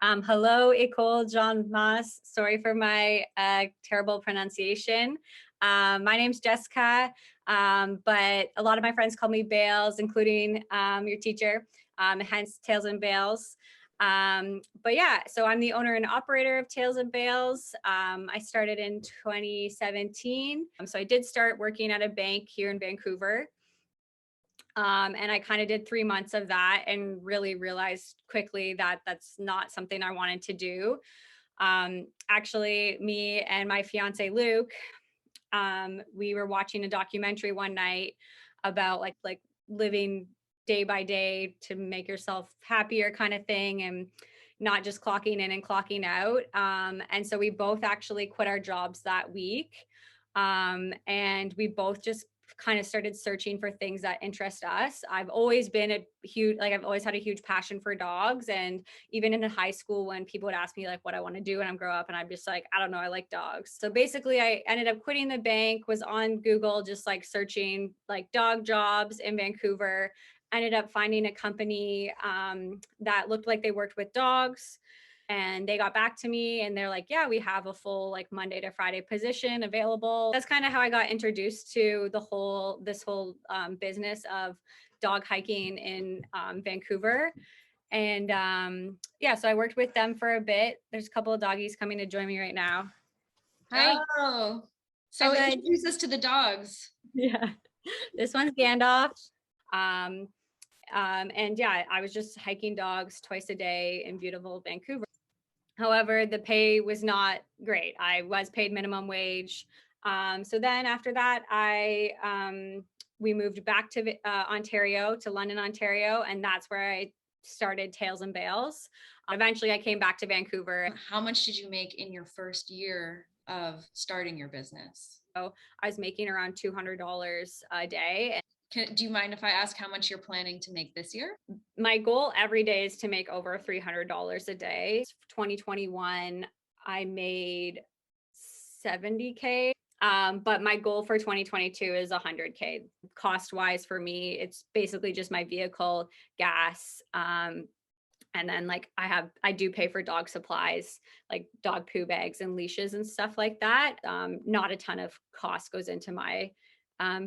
Hello, École Jean Mas. Sorry for my terrible pronunciation. My name's Jessica, but a lot of my friends call me Bales, including your teacher, hence Tails and Bales. But yeah, so I'm the owner and operator of Tails and Bales. I started in 2017. So I did start working at a bank here in Vancouver. And I kind of did 3 months of that and really realized quickly that that's not something I wanted to do. Actually, me and my fiance Luke, we were watching a documentary one night about like living day by day to make yourself happier kind of thing, and not just clocking in and clocking out. And so we both actually quit our jobs that week. And we both just kind of started searching for things that interest us. I've always been I've always had a huge passion for dogs. And even in high school, when people would ask me like what I want to do when I grow up, and I'm just like, I don't know, I like dogs. So basically I ended up quitting the bank, was on Google, just like searching like dog jobs in Vancouver, ended up finding a company that looked like they worked with dogs. And they got back to me and they're like, yeah, we have a full like Monday to Friday position available. That's kind of how I got introduced to this whole business of dog hiking in Vancouver. And yeah, so I worked with them for a bit. There's a couple of doggies coming to join me right now. Hi. Oh, so introduce us to the dogs. Yeah, this one's Gandalf. Um, and yeah, I was just hiking dogs twice a day in beautiful Vancouver. However, the pay was not great. I was paid minimum wage. So then after that, we moved back to Ontario, to London, Ontario, and that's where I started Tails and Bales. Eventually, I came back to Vancouver. How much did you make in your first year of starting your business? So I was making around $200 a day. Do you mind if I ask how much you're planning to make this year? My goal every day is to make over $300 a day. 2021, I made 70K. But my goal for 2022 is 100K. Cost wise for me, it's basically just my vehicle, gas, and then like I do pay for dog supplies, like dog poo bags and leashes and stuff like that. Not a ton of cost goes into my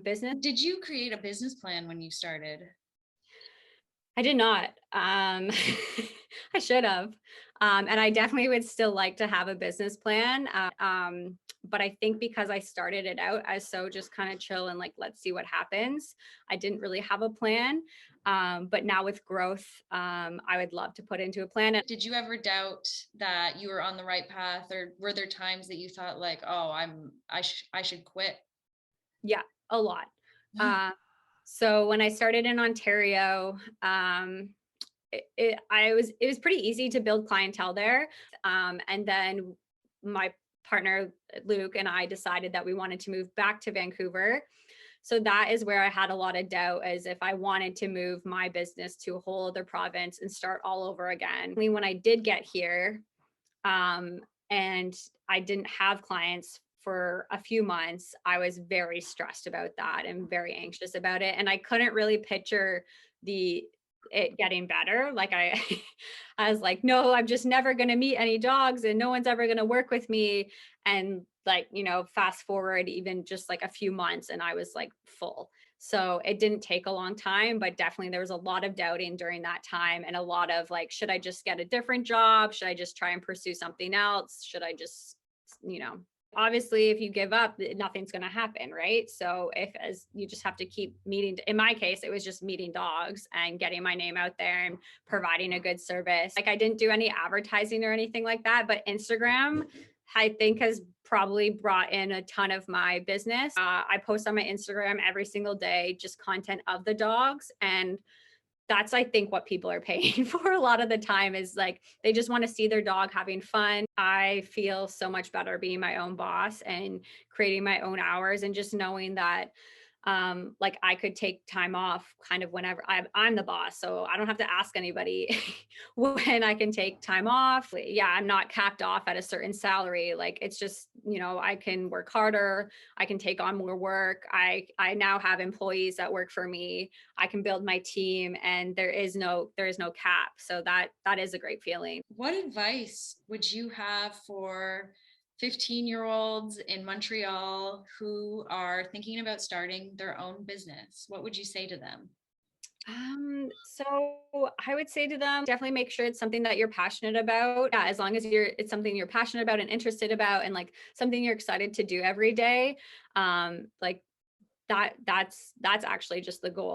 business. Did you create a business plan when you started? I did not. I should have. And I definitely would still like to have a business plan. But I think because I started it out as so just kind of chill and like, let's see what happens, I didn't really have a plan. But now with growth, I would love to put into a plan. Did you ever doubt that you were on the right path, or were there times that you thought like, oh, I should quit? Yeah, a lot. So when I started in Ontario, it was pretty easy to build clientele there. And then my partner Luke and I decided that we wanted to move back to Vancouver. So that is where I had a lot of doubt, as if I wanted to move my business to a whole other province and start all over again. When I did get here, and I didn't have clients for a few months, I was very stressed about that and very anxious about it. And I couldn't really picture it getting better. Like I was like, no, I'm just never going to meet any dogs and no one's ever going to work with me. And like, fast forward even just like a few months and I was like full. So it didn't take a long time, but definitely there was a lot of doubting during that time, and a lot of like, should I just get a different job? Should I just try and pursue something else? Should I just, obviously if you give up, nothing's going to happen, right? So as you just have to keep meeting, in my case it was just meeting dogs and getting my name out there and providing a good service. Like I didn't do any advertising or anything like that, but Instagram I think has probably brought in a ton of my business. I post on my Instagram every single day, just content of the dogs, and that's I think what people are paying for a lot of the time, is like they just want to see their dog having fun. I feel so much better being my own boss and creating my own hours, and just knowing that like I could take time off kind of whenever. I'm the boss, so I don't have to ask anybody when I can take time off. Yeah, I'm not capped off at a certain salary. Like it's just I can work harder, I can take on more work. I now have employees that work for me. I can build my team, and there is no cap. So that is a great feeling. What advice would you have for 15-year-olds in Montreal who are thinking about starting their own business? What would you say to them? So I would say to them, definitely make sure it's something that you're passionate about. Yeah, as long as it's something you're passionate about and interested about, and like something you're excited to do every day. Like that's actually just the goal.